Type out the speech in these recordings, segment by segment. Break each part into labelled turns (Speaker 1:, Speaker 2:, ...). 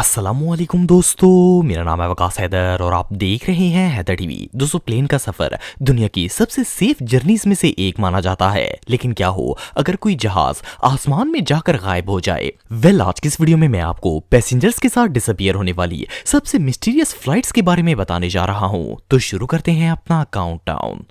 Speaker 1: अस्सलामुअलैकुम दोस्तों, मेरा नाम है वकास हैदर और आप देख रहे हैं हैदर टीवी। दोस्तों, प्लेन का सफर दुनिया की सबसे सेफ जर्नीज में से एक माना जाता है, लेकिन क्या हो अगर कोई जहाज आसमान में जाकर गायब हो जाए। आज की इस वीडियो में मैं आपको पैसेंजर्स के साथ डिसअपियर होने वाली सबसे मिस्टीरियस फ्लाइट्स के बारे में बताने जा रहा हूं। तो शुरू करते हैं अपना काउंटडाउन।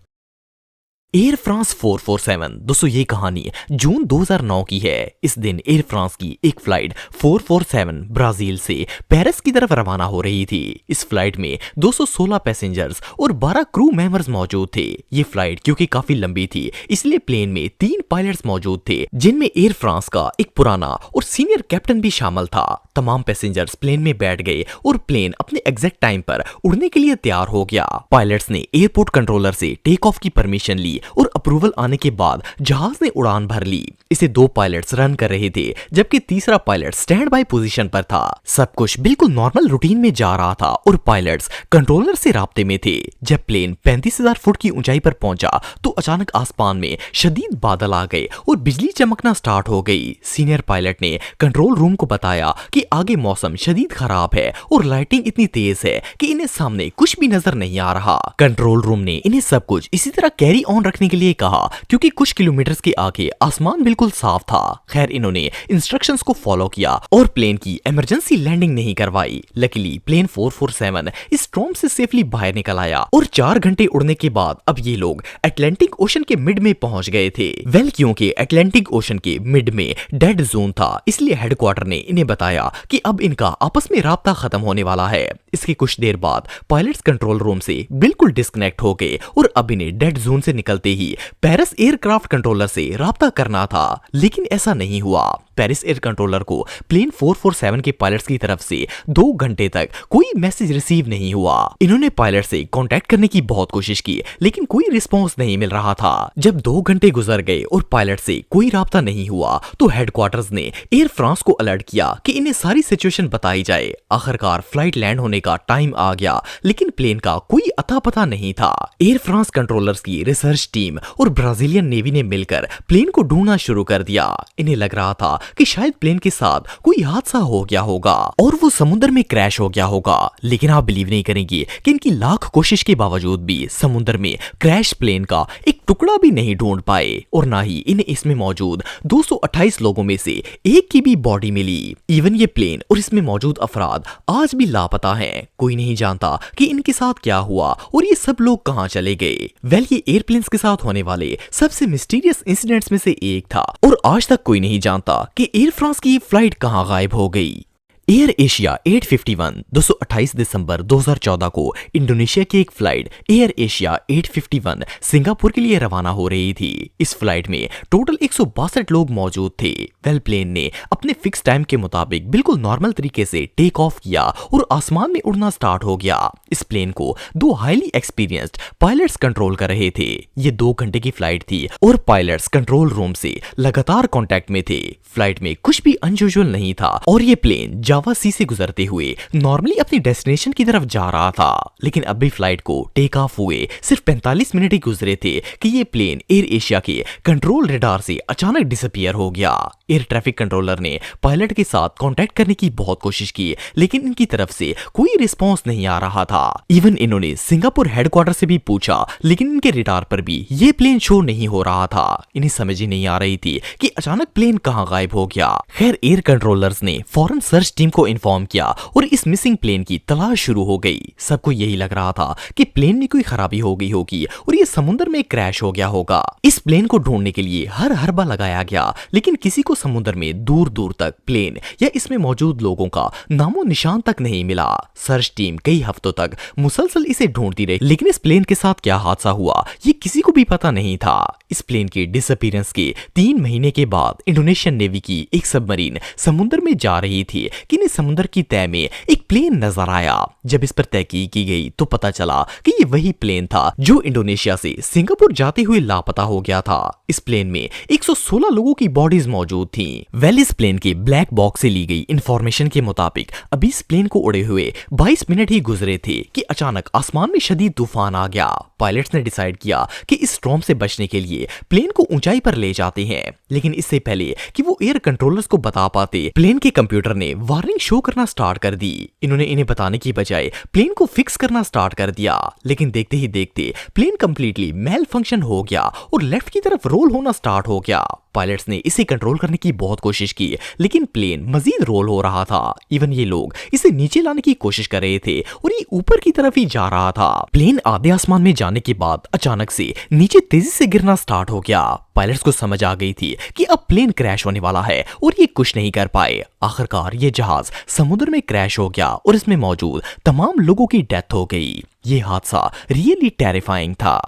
Speaker 1: Air France 447। दोस्तों, ये कहानी जून 2009 की है। इस दिन एयर फ्रांस की एक फ्लाइट 447 ब्राजील से पेरिस की तरफ रवाना हो रही थी। इस फ्लाइट में 216 पैसेंजर्स और 12 क्रू मेंबर्स मौजूद थे। ये फ्लाइट क्योंकि काफी लंबी थी, इसलिए प्लेन में 3 पायलट्स मौजूद थे, जिनमें एयर फ्रांस का एक पुराना और सीनियर कैप्टन भी शामिल था। तमाम पैसेंजर्स प्लेन में बैठ गए और प्लेन अपने एग्जैक्ट टाइम पर उड़ने के लिए तैयार हो गया। पायलट्स ने एयरपोर्ट कंट्रोलर से टेक ऑफ की परमिशन ली और अप्रूवल आने के बाद जहाज ने उड़ान भर ली। इसे 2 पायलट्स रन कर रहे थे, जबकि तीसरा पायलट स्टैंड बाय पोजीशन पर था। सब कुछ बिल्कुल नॉर्मल रूटीन में जा रहा था और पायलट्स कंट्रोलर से राब्ते में थे। जब प्लेन 35,000 फुट की ऊंचाई पर पहुंचा तो अचानक आसमान में शदीद बादल आ गए और बिजली चमकना स्टार्ट हो गई। सीनियर पायलट ने कंट्रोल रूम को बताया कि आगे मौसम शदीद खराब है और लाइटिंग इतनी तेज है कि इन्हें सामने कुछ भी नजर नहीं आ रहा। कंट्रोल रूम ने इन्हें सब कुछ इसी तरह कैरी ऑन रखने के लिए कहा, क्योंकि कुछ किलोमीटर्स के आगे आसमान बिल्कुल साफ था। खैर, इन्होंने इंस्ट्रक्शंस को फॉलो किया और प्लेन की इमरजेंसी लैंडिंग नहीं करवाई। लकीली प्लेन 447 इस स्टॉर्म से सेफली बाहर निकल आया और 4 घंटे उड़ने के बाद अब ये लोग अटलांटिक ओशन के मिड में पहुंच गए थे। क्योंकि अटलांटिक ओशन के मिड में डेड जोन था, इसलिए हेडक्वार्टर ने इन्हें बताया कि अब इनका आपस में राब्ता खत्म होने वाला है। इसके कुछ देर बाद पायलट्स कंट्रोल रूम से बिल्कुल डिस्कनेक्ट हो गए और अब इन्हें डेड जोन से निकलते ही पेरिस एयरक्राफ्ट कंट्रोलर से राब्ता करना था, लेकिन ऐसा नहीं हुआ। पेरिस एयर कंट्रोलर को प्लेन 447 के पायलट्स की तरफ से 2 घंटे तक कोई मैसेज रिसीव नहीं हुआ। इन्होंने पायलट से कांटेक्ट करने की बहुत कोशिश की, लेकिन कोई रिस्पांस नहीं मिल रहा था। जब 2 घंटे गुजर गए और पायलट से कोई राब्ता नहीं हुआ तो हेडक्वार्टर्स ने एयर फ्रांस को अलर्ट किया कि इन्हें सारी सिचुएशन बताई जाए। आखिरकार फ्लाइट लैंड होने का टाइम आ गया, लेकिन प्लेन का कोई अता पता नहीं था। एयर फ्रांस कंट्रोलर्स की रिसर्च टीम और ब्राजीलियन नेवी ने मिलकर प्लेन को ढूंढना शुरू कर दिया। इन्हें लग रहा था कि शायद प्लेन के साथ कोई हादसा हो गया होगा और वो समुद्र में क्रैश हो गया होगा, लेकिन आप बिलीव नहीं करेंगे कि इनकी लाख कोशिश के बावजूद भी समुद्र में क्रैश प्लेन का एक टुकड़ा भी नहीं ढूंढ पाए और ना ही इन्हें इसमें मौजूद 228 लोगों में से एक की भी बॉडी मिली। इवन ये प्लेन और इसमें मौजूद अफराद आज भी लापता हैं। कोई नहीं जानता कि इनके साथ क्या हुआ और ये सब लोग कहां चले गए। ये एयरप्लेन्स के साथ होने वाले सबसे मिस्टीरियस इंसिडेंट्स में से एक था और आज तक कोई नहीं जानता कि एयर फ्रांस की फ्लाइट कहां गायब हो गई। एयर एशिया 851 228 दिसंबर 2014 को इंडोनेशिया की एक फ्लाइट एयर एशिया 851 सिंगापुर के लिए रवाना हो रही थी। इस फ्लाइट में टोटल 162 लोग मौजूद थे। प्लेन ने अपने फिक्स टाइम के मुताबिक बिल्कुल नॉर्मल तरीके से टेक ऑफ किया और आसमान में उड़ना स्टार्ट हो गया। इस प्लेन को 2 हाईली एक्सपीरियंस्ड पायलट्स कंट्रोल कर रहे थे। ये 2 घंटे की फ्लाइट थी और पायलट्स कंट्रोल रूम से लगातार कांटेक्ट में थे। फ्लाइट में कुछ भी अनयूजुअल नहीं था और ये प्लेन जावा सी से गुजरते हुए नॉर्मली अपनी डेस्टिनेशन की तरफ जा रहा था। लेकिन अब भी फ्लाइट को टेक ऑफ हुए सिर्फ 45 मिनट ही गुजरे थे कि ये प्लेन एयर एशिया के कंट्रोल रडार से अचानक डिसअपियर हो गया। एयर ट्रैफिक कंट्रोलर ने पायलट के साथ कांटेक्ट करने की बहुत कोशिश की, लेकिन इनकी तरफ से कोई रिस्पांस नहीं आ रहा था। इवन इन्होंने सिंगापुर हेडक्वार्टर से भी पूछा, लेकिन इनके रडार पर भी ये प्लेन शो नहीं हो रहा था। इन्हें समझ ही नहीं आ रही थी कि अचानक प्लेन कहां गायब हो गया। खैर, एयर कंट्रोलर्स ने फौरन सर्च टीम को इन्फॉर्म किया और इस मिसिंग प्लेन की तलाश शुरू हो गई। सबको यही लग रहा था कि प्लेन में कोई खराबी हो गई होगी और ये समुद्र में क्रैश हो गया होगा। इस प्लेन को ढूंढने के लिए हर हरबा लगाया गया, लेकिन किसी को समुद्र में दूर दूर तक प्लेन या इसमें मौजूद लोगों का नामो निशान तक नहीं मिला। सर्च टीम कई हफ्तों तक मुसलसल इसे ढूंढती रही, लेकिन इस प्लेन के साथ क्या हादसा हुआ ये किसी को भी पता नहीं था। इस प्लेन के डिसअपीयरेंस के 3 महीने के बाद इंडोनेशियन नेवी की एक सबमरीन समुद्र में जा रही थी कि इन्हें समुद्र की तह में एक प्लेन नजर आया। जब इस पर तहकीक की गई तो पता चला कि ये वही प्लेन था जो इंडोनेशिया से सिंगापुर जाते हुए लापता हो गया था। इस प्लेन में 116 लोगों की बॉडीज मौजूद थीं। इस प्लेन के ब्लैक बॉक्स से ली गई इंफॉर्मेशन के मुताबिक अभी इस प्लेन को उड़े हुए 22 मिनट ही गुजरे थे कि अचानक आसमान में शदीद तूफान आ गया। पायलट्स ने डिसाइड किया कि इस स्टॉर्म से बचने के लिए लिए प्लेन को ऊंचाई पर ले जाते हैं, लेकिन इससे पहले कि वो एयर कंट्रोलर्स को बता पाते, प्लेन के कंप्यूटर ने वार्निंग शो करना स्टार्ट कर दी। इन्होंने इन्हें बताने की बजाय प्लेन को फिक्स करना स्टार्ट कर दिया, लेकिन देखते ही देखते प्लेन कंप्लीटली मेल फंक्शन हो गया और लेफ्ट की तरफ रोल होना स्टार्ट हो गया। पायलट्स ने इसे कंट्रोल करने की बहुत कोशिश की, लेकिन प्लेन मजीद रोल हो रहा था। इवन ये लोग इसे नीचे लाने की कोशिश कर रहे थे और ये ऊपर की तरफ ही जा रहा था। प्लेन आधे आसमान में जाने के बाद अचानक से नीचे तेजी से गिरना स्टार्ट हो गया। पायलट्स को समझ आ गई थी कि अब प्लेन क्रैश होने वाला है और ये कुछ नहीं कर पाए। आखिरकार ये जहाज समुद्र में क्रैश हो गया और इसमें मौजूद तमाम लोगों की डेथ हो गई। ये हादसा रियली टेरिफाइंग था।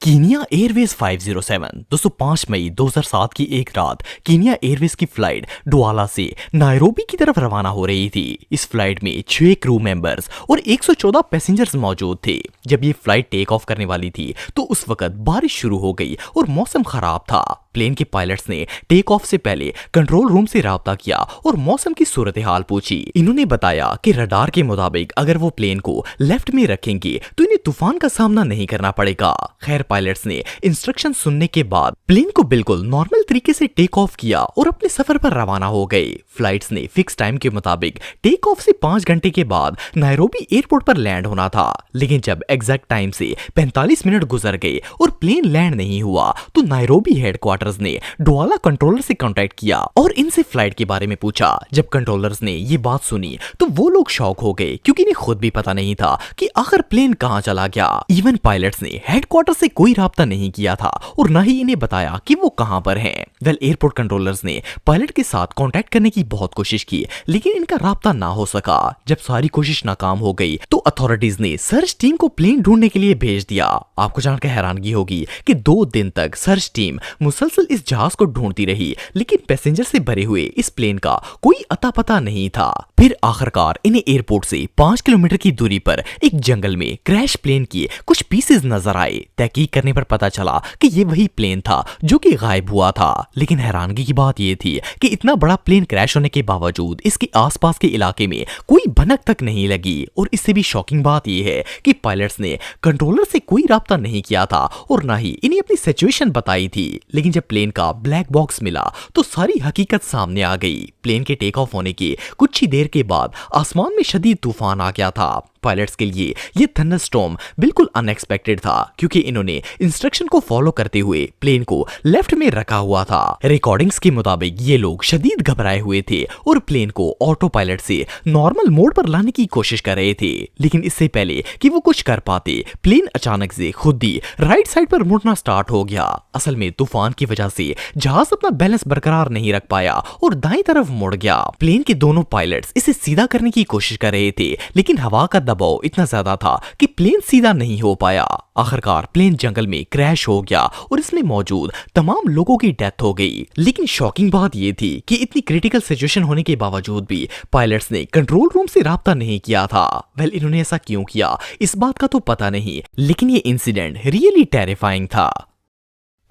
Speaker 1: कीनिया एयरवेज 507 दोस्तों 5 मई 2007 की एक रात कीनिया एयरवेज की फ्लाइट डुआला से नायरोबी की तरफ रवाना हो रही थी। इस फ्लाइट में 6 क्रू मेंबर्स और 114 पैसेंजर्स मौजूद थे। जब ये फ्लाइट टेक ऑफ करने वाली थी तो उस वक्त बारिश शुरू हो गई और मौसम खराब था। प्लेन के पायलट्स ने टेक ऑफ से पहले कंट्रोल रूम से राब्ता किया और मौसम की सूरत हाल पूछी। इन्होंने बताया कि रडार के मुताबिक अगर वो प्लेन को लेफ्ट में रखेंगे तो इन्हें तूफान का सामना नहीं करना पड़ेगा। खैर पायलट्स ने इंस्ट्रक्शन सुनने के बाद प्लेन को बिल्कुल नॉर्मल तरीके से टेक ऑफ किया और अपने सफर पर रवाना हो गए। फ्लाइट्स ने फिक्स टाइम के मुताबिक टेक ऑफ से 5 घंटे के बाद नायरोबी एयरपोर्ट पर लैंड होना था, लेकिन जब एग्जैक्ट टाइम से 45 मिनट गुजर गए और प्लेन लैंड नहीं हुआ तो नायरोबी हेडक्वार्टर्स ने डुआला कंट्रोलर से कांटेक्ट किया और इनसे फ्लाइट के बारे में पूछा। जब कंट्रोलर्स ने ये बात सुनी तो वो लोग शॉक हो गए, क्योंकि इन्हें खुद भी पता नहीं था कि आखिर प्लेन कहां चला गया। इवन पायलट्स ने हेडक्वार्टर से कोई राब्ता नहीं किया था और न ही इन्हें बताया कि वो कहां पर हैं। वेल एयरपोर्ट कंट्रोलर्स ने पायलट के साथ कांटेक्ट करने की बहुत कोशिश की, लेकिन इनका राब्ता ना हो सका। जब सारी कोशिश नाकाम हो गई तो अथॉरिटीज ने सर्च टीम को प्लेन ढूंढने के लिए भेज दिया। आपको जानकर हैरानगी होगी कि 2 दिन तक सर्च टीम मुसलसल इस जहाज को ढूंढती रही, लेकिन पैसेंजर से भरे हुए इस प्लेन का कोई अता पता नहीं था। फिर आखिरकार इन्हें एयरपोर्ट से 5 किलोमीटर की दूरी पर एक जंगल में क्रैश प्लेन की कुछ पीसेस नजर आए। तहकीक करने पर पता चला कि ये वही प्लेन था जो कि गायब हुआ था। लेकिन हैरानगी की बात यह थी कि इतना बड़ा प्लेन क्रैश होने के बावजूद इसके आसपास के इलाके में कोई भनक तक नहीं लगी। और इससे भी शॉकिंग बात यह है कि पायलट्स ने कंट्रोलर से कोई राब्ता नहीं किया था और ना ही इन्हें अपनी सिचुएशन बताई थी। लेकिन जब प्लेन का ब्लैक बॉक्स मिला तो सारी हकीकत सामने आ गई। प्लेन के टेक ऑफ होने के कुछ ही देर के बाद आसमान में शदीद तूफान आ गया था। पायलट्स के लिए ये थंडरस्टॉर्म बिल्कुल अनएक्सपेक्टेड था, क्योंकि इन्होंने इंस्ट्रक्शन को फॉलो करते हुए प्लेन को लेफ्ट में रखा हुआ था। रिकॉर्डिंग्स के मुताबिक ये लोग शदीद घबराए हुए थे और प्लेन को ऑटो पायलट से नॉर्मल मोड पर लाने की कोशिश कर रहे थे। लेकिन इससे पहले कि वो कुछ कर पाते, प्लेन अचानक से खुद ही राइट साइड पर मुड़ना स्टार्ट हो गया। असल में तूफान की वजह से जहाज अपना बैलेंस बरकरार नहीं रख पाया और दाएं तरफ मुड़ गया। प्लेन के दोनों पायलट्स इसे सीधा करने की कोशिश कर रहे थे, लेकिन हवा का दबाव इतना ज्यादा था कि प्लेन सीधा नहीं हो पाया। आखिरकार प्लेन जंगल में क्रैश हो गया और इसमें मौजूद तमाम लोगों की डेथ हो गई। लेकिन शॉकिंग बात यह थी कि इतनी क्रिटिकल सिचुएशन होने के बावजूद भी पायलट्स ने कंट्रोल रूम से राब्ता नहीं किया था। वेल इन्होंने ऐसा क्यों किया इस बात का तो पता नहीं, लेकिन ये इंसिडेंट रियली टेरिफाइंग था।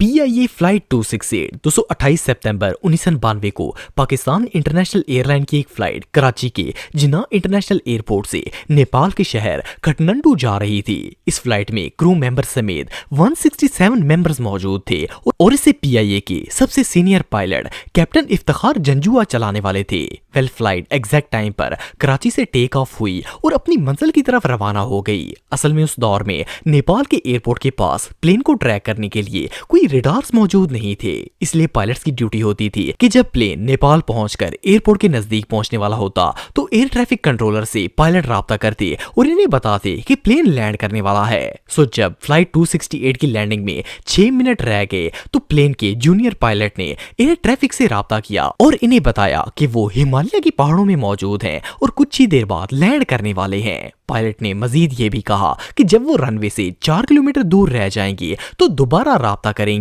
Speaker 1: PIA फ्लाइट 268 228 सितंबर 1992 को पाकिस्तान इंटरनेशनल एयरलाइन की एक फ्लाइट कराची के जिन्ना इंटरनेशनल एयरपोर्ट से नेपाल के शहर काठमांडू जा रही थी। इस फ्लाइट में क्रू मेंबर समेत 167 मेंबर्स मौजूद थे और इसे PIA के सबसे senior pilot captain Iftikhar Janjua चलाने वाले थे। वेल फ्लाइट एग्जैक्ट टाइम पर कराची से टेक ऑफ हुई और अपनी मंजिल की तरफ रवाना हो गई। असल में उस दौर में नेपाल के एयरपोर्ट के पास प्लेन को ट्रैक करने के लिए कोई रेडार्स मौजूद नहीं थे, इसलिए पायलट्स की ड्यूटी होती थी कि जब प्लेन नेपाल पहुंचकर एयरपोर्ट के नजदीक पहुंचने वाला होता तो एयर ट्रैफिक कंट्रोलर से पायलट राब्ता करते और इन्हें बताते कि प्लेन लैंड करने वाला है। सो जब फ्लाइट 268 की लैंडिंग में 6 मिनट रह गए तो प्लेन के जूनियर पायलट ने एयर ट्रैफिक से राब्ता किया और इन्हें बताया कि वो हिमालय की पहाड़ों में मौजूद हैं और कुछ ही देर बाद लैंड करने वाले हैं। पायलट ने मजीद ये भी कहा कि जब वो रनवे से 4 किलोमीटर दूर रह जाएंगे तो दोबारा राब्ता करेंगे।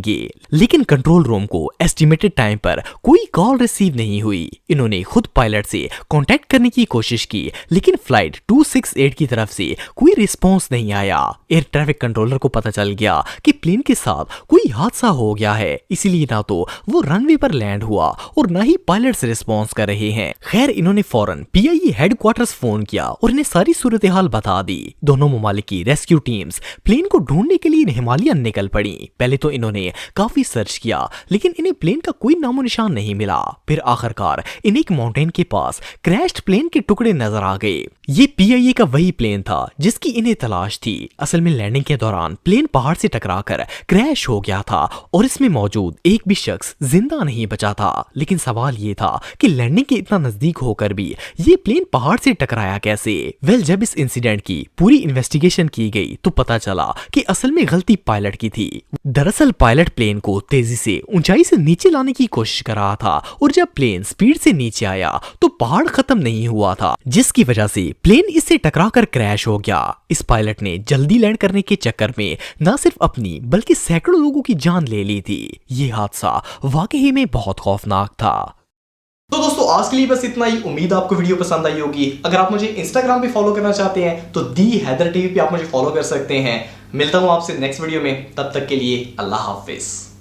Speaker 1: लेकिन कंट्रोल रूम को एस्टिमेटेड टाइम पर कोई कॉल रिसीव नहीं हुई। इन्होंने खुद पायलट से कांटेक्ट करने की कोशिश की, लेकिन फ्लाइट 268 की तरफ से कोई रिस्पांस नहीं आया। एयर ट्रैफिक कंट्रोलर को पता चल गया कि प्लेन के साथ कोई हादसा हो गया है, इसीलिए ना तो वो रनवे पर लैंड हुआ और ना ही पायलट्स रिस्पॉन्स कर रहे हैं। खैर इन्होंने फौरन PIA हेडक्वार्टर्स फोन किया और इन्हें सारी सूरत हाल हाल बता दी। दोनों ममालिक की रेस्क्यू टीम्स प्लेन को ढूंढने के लिए हिमालयन निकल पड़ी। पहले तो इन्होंने काफी सर्च किया लेकिन इन्हें प्लेन का कोई नामो निशान नहीं मिला। फिर आखिरकार इन्हें एक माउंटेन के पास क्रैश्ड प्लेन के टुकड़े नजर आ गए। ये पीआईए का वही प्लेन था जिसकी इन्हें तलाश थी। असल में लैंडिंग के दौरान प्लेन पहाड़ से टकराकर क्रैश हो गया था और इसमें मौजूद एक भी शख्स जिंदा नहीं बचा था। लेकिन सवाल ये था कि लैंडिंग के इतना नजदीक होकर भी ये प्लेन पहाड़ से टकराया कैसे। जब इस इंसिडेंट की पूरी इन्वेस्टिगेशन की गई तो पता चला कि असल में गलती पायलट की थी। दरअसल पायलट प्लेन को तेजी से ऊंचाई से नीचे लाने की कोशिश कर रहा था और जब प्लेन स्पीड से नीचे आया तो पहाड़ खत्म नहीं हुआ था, जिसकी वजह से प्लेन इससे टकराकर क्रैश हो गया। इस पायलट ने जल्दी लैंड करने के चक्कर में न सिर्फ अपनी बल्कि सैकड़ों लोगों की जान ले ली थी। ये हादसा वाकई में बहुत खौफनाक था।
Speaker 2: तो दोस्तों आज के लिए बस इतना ही। उम्मीद आपको वीडियो पसंद आई होगी। अगर आप मुझे इंस्टाग्राम पे फॉलो करना चाहते हैं तो दी हैदर टीवी पे आप मुझे फॉलो कर सकते हैं। मिलता हूं आपसे नेक्स्ट वीडियो में, तब तक के लिए अल्लाह हाफिज।